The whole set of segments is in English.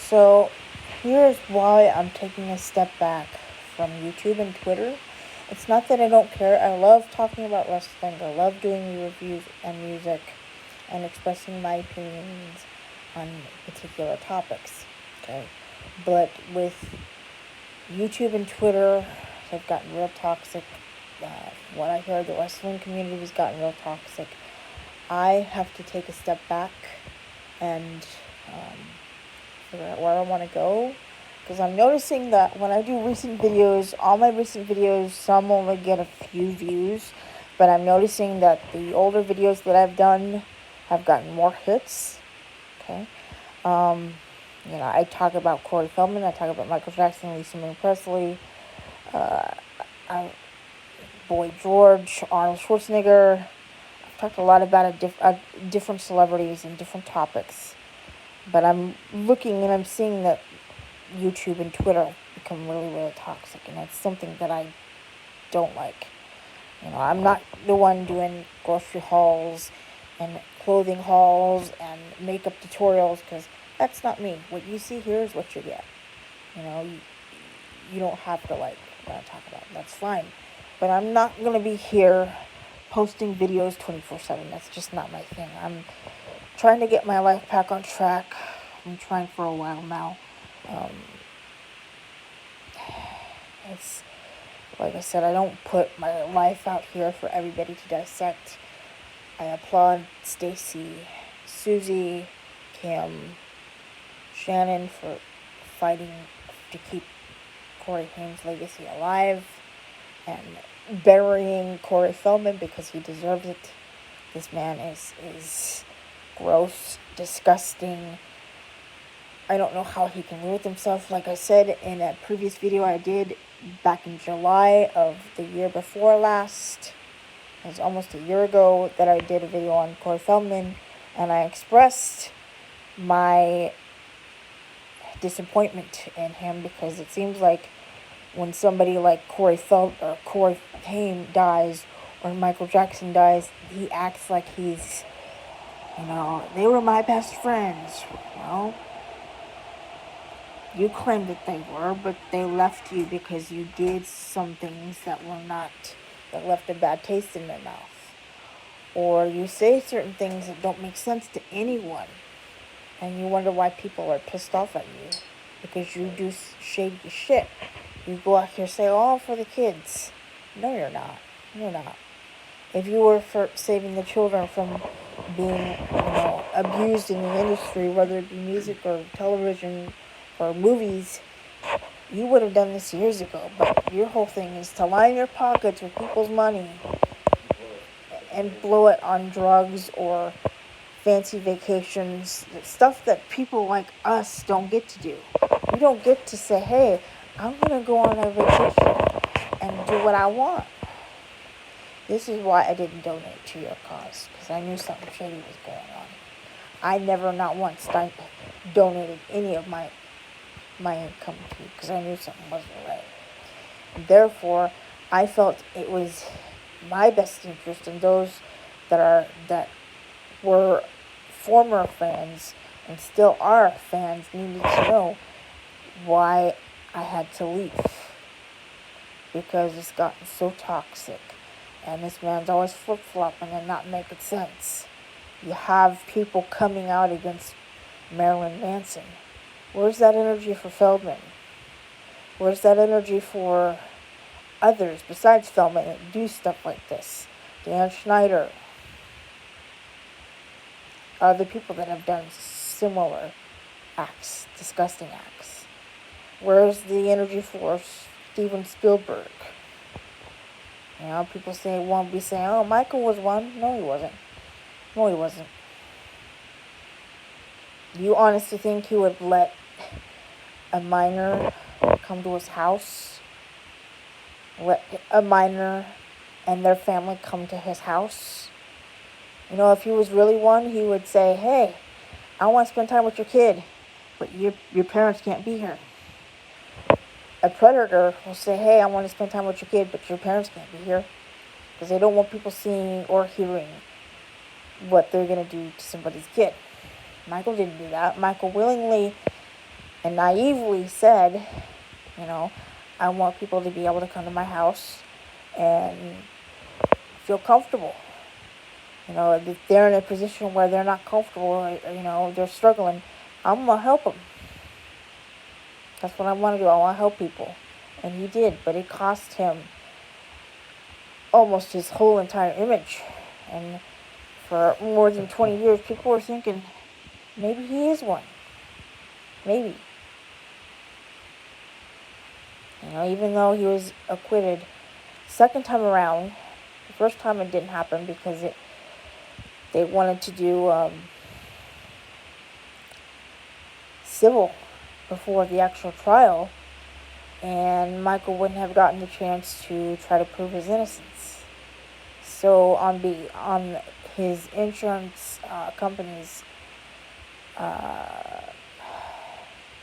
So, here's why I'm taking a step back from YouTube and Twitter. It's not that I don't care. I love talking about wrestling. I love doing reviews and music and expressing my opinions on particular topics. Okay. But with YouTube and Twitter, they've gotten real toxic. What I heard, the wrestling community has gotten real toxic. I have to take a step back and figure out where I want to go. Because I'm noticing that when I do recent videos, all my recent videos, some only get a few views. But I'm noticing that the older videos that I've done have gotten more hits. Okay. I talk about Corey Feldman. I talk about Michael Jackson, Lisa Marie Presley, uh, Boy George, Arnold Schwarzenegger. I've talked a lot about different celebrities and different topics. But I'm looking and I'm seeing that YouTube and Twitter have become really, really toxic, and that's something that I don't like. I'm not the one doing grocery hauls and clothing hauls and makeup tutorials, because that's not me. What you see here is what you get. You don't have to like what I talk about. That's fine. But I'm not going to be here posting videos 24/7. That's just not my thing. I'm trying to get my life back on track. I'm trying for a while now. It's like I said, I don't put my life out here for everybody to dissect. I applaud Stacy, Susie, Kim, Shannon for fighting to keep Corey Haim's legacy alive and burying Corey Feldman because he deserves it. This man is gross, disgusting. I don't know how he can live with himself. Like I said in a previous video I did back in July of the year before last, it was almost a year ago that I did a video on Corey Feldman, and I expressed my disappointment in him, because it seems like when somebody like Corey Haim dies, or Michael Jackson dies, he acts like he's, they were my best friends. Well, you claim that they were, but they left you because you did some things that left a bad taste in their mouth. Or you say certain things that don't make sense to anyone, and you wonder why people are pissed off at you, because you do shady shit. You go out here and say, oh, for the kids. No, you're not. You're not. If you were for saving the children from being, abused in the industry, whether it be music or television or movies, you would have done this years ago. But your whole thing is to line your pockets with people's money and blow it on drugs or fancy vacations, stuff that people like us don't get to do. You don't get to say, hey, I'm going to go on a vacation and do what I want. This is why I didn't donate to your cause, because I knew something shady was going on. I never, not once, donated any of my income to you, because I knew something wasn't right. Therefore, I felt it was my best interest, and those that were former fans and still are fans needed to know why I had to leave, because it's gotten so toxic, and this man's always flip-flopping and not making sense. You have people coming out against Marilyn Manson. Where's that energy for Feldman? Where's that energy for others besides Feldman that do stuff like this? Dan Schneider. Other people that have done similar acts, disgusting acts. Where's the energy for Steven Spielberg? People won't be saying, oh, Michael was one. No, he wasn't. No, he wasn't. Do you honestly think he would let a minor come to his house? Let a minor and their family come to his house? If he was really one, he would say, hey, I want to spend time with your kid, but your parents can't be here. A predator will say, hey, I want to spend time with your kid, but your parents can't be here, because they don't want people seeing or hearing what they're going to do to somebody's kid. Michael didn't do that. Michael willingly and naively said, you know, I want people to be able to come to my house and feel comfortable. You know, if they're in a position where they're not comfortable, or, you know, they're struggling, I'm going to help them. That's what I want to do. I want to help people. And he did, but it cost him almost his whole entire image. And for more than 20 years, people were thinking, maybe he is one. Maybe. You know, even though he was acquitted second time around, the first time it didn't happen because they wanted to do civil before the actual trial, and Michael wouldn't have gotten the chance to try to prove his innocence. So on his insurance company's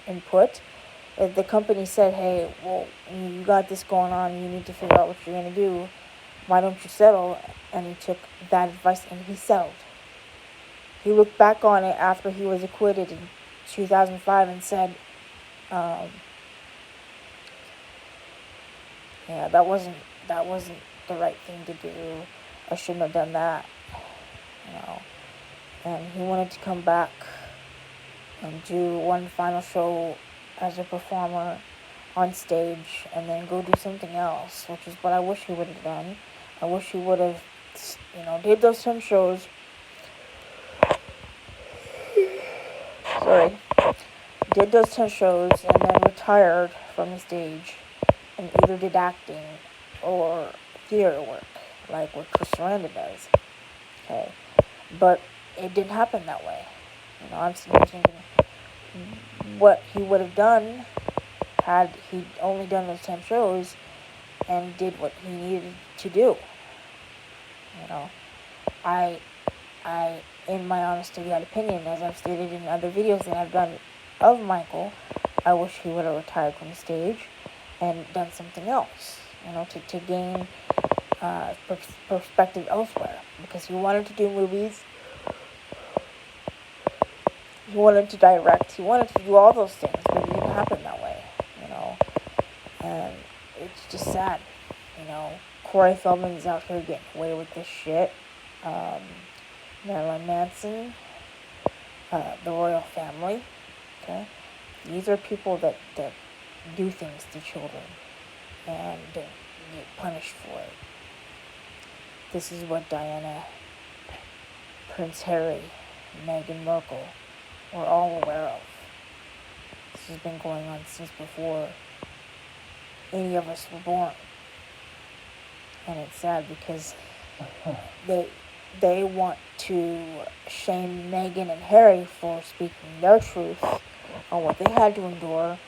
input, the company said, hey, well, you got this going on, you need to figure out what you're going to do. Why don't you settle? And he took that advice and he settled. He looked back on it after he was acquitted in 2005 and said, yeah, that wasn't the right thing to do. I shouldn't have done that. You know. And he wanted to come back and do one final show as a performer on stage and then go do something else, which is what I wish he would have done. I wish he would have, you know, did those 10 shows. Did those 10 shows and then retired from the stage and either did acting or theater work, like what Chris Sarandon does. Okay. But it didn't happen that way. You know, I'm thinking what he would have done had he only done those 10 shows and did what he needed to do. You know, I, in my honest to God opinion, as I've stated in other videos that I've done of Michael, I wish he would have retired from the stage and done something else, you know, to gain perspective elsewhere, because he wanted to do movies, he wanted to direct, he wanted to do all those things, but it didn't happen that way, you know, and it's just sad, you know. Corey Feldman's out here getting away with this shit. Marilyn Manson, the royal family, okay? These are people that do things to children and get punished for it. This is what Diana, Prince Harry, Meghan Markle were all aware of. This has been going on since before any of us were born. And it's sad because they want to shame Meghan and Harry for speaking their truth on what they had to endure.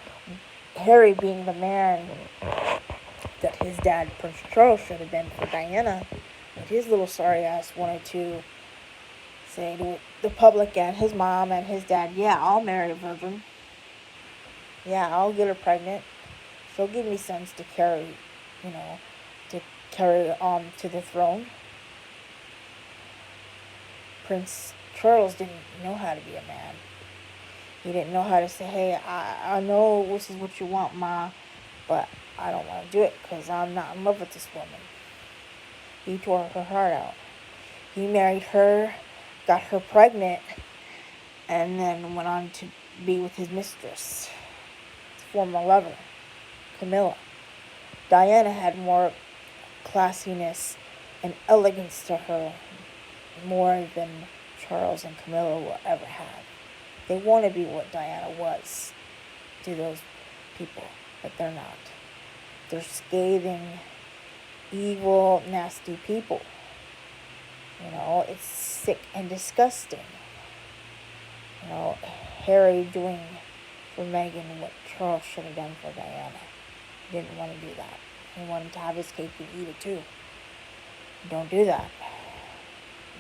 Harry being the man that his dad, Prince Charles, should have been for Diana. But his little sorry ass wanted to say to the public and his mom and his dad, yeah, I'll marry a virgin. Yeah, I'll get her pregnant. She'll give me sons to carry, you know, to carry on to the throne. Prince Charles didn't know how to be a man. He didn't know how to say, hey, I know this is what you want, Ma, but I don't want to do it because I'm not in love with this woman. He tore her heart out. He married her, got her pregnant, and then went on to be with his mistress, his former lover, Camilla. Diana had more classiness and elegance to her, more than Charles and Camilla will ever have. They want to be what Diana was to those people, but they're not. They're scathing, evil, nasty people. You know, it's sick and disgusting. You know, Harry doing for Meghan what Charles should have done for Diana. He didn't want to do that. He wanted to have his cake and eat it too. Don't do that.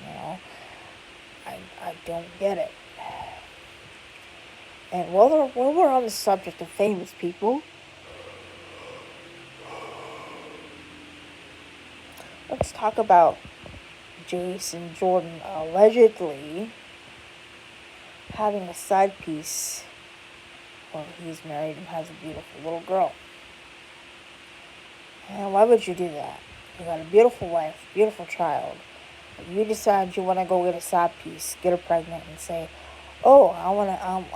You know, I don't get it. And while we're on the subject of famous people, let's talk about Jason Jordon allegedly having a side piece Well, he's married and has a beautiful little girl. And why would you do that? You got a beautiful wife, beautiful child. You decide you want to go get a side piece, get her pregnant, and say, "Oh, I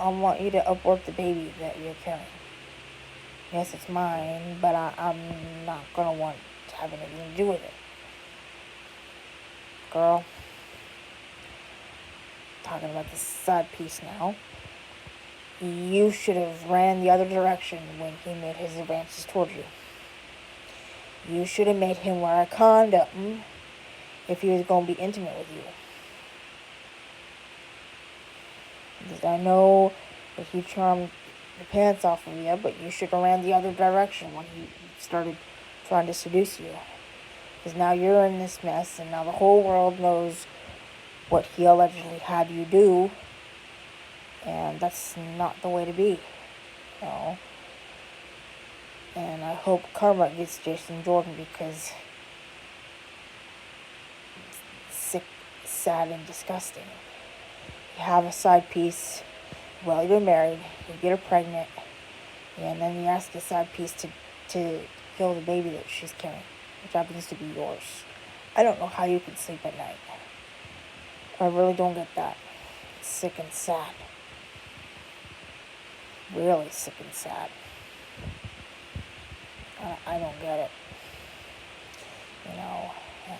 want you to abort the baby that you're carrying. Yes, it's mine, but I'm not gonna want to have anything to do with it." Girl, talking about the side piece now. You should have ran the other direction when he made his advances toward you. You should have made him wear a condom if he was going to be intimate with you. Because I know that he charmed the pants off of you, but you should have ran the other direction when he started trying to seduce you. Because now you're in this mess, and now the whole world knows what he allegedly had you do, and that's not the way to be, you know. And I hope karma gets Jason Jordon, because it's sick, sad, and disgusting. You have a side piece while you're married, you get her pregnant, and then you ask the side piece to kill the baby that she's carrying, which happens to be yours. I don't know how you can sleep at night. I really don't get that. It's sick and sad. Really sick and sad. I don't get it. You know, and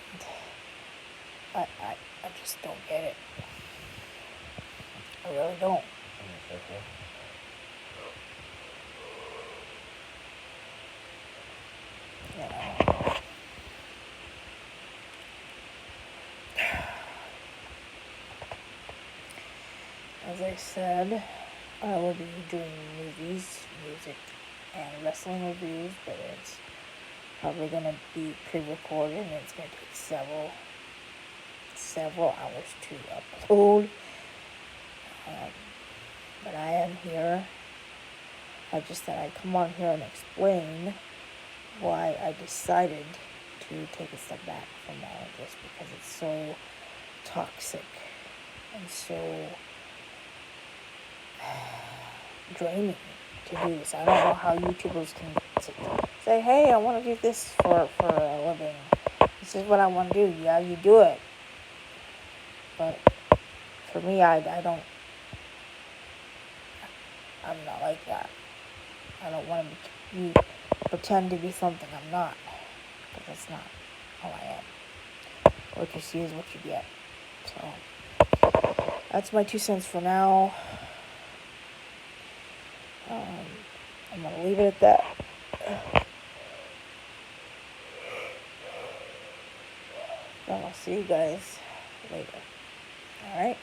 I just don't get it. I really don't. You know. As I said, I will be doing movies, music, and wrestling reviews, but it's probably going to be pre-recorded, and it's going to take several hours to upload. But I am here. I just thought I'd come on here and explain why I decided to take a step back from all of this, because it's so toxic and so draining to do this. I don't know how YouTubers can say, "Hey, I want to do this for a living. This is what I want to do." Yeah, you do it. But for me, I'm not like that. I don't want to pretend to be something I'm not, because that's not who I am. What you see is what you get. So that's my 2 cents for now. I'm going to leave it at that. And I'll see you guys later. Alright?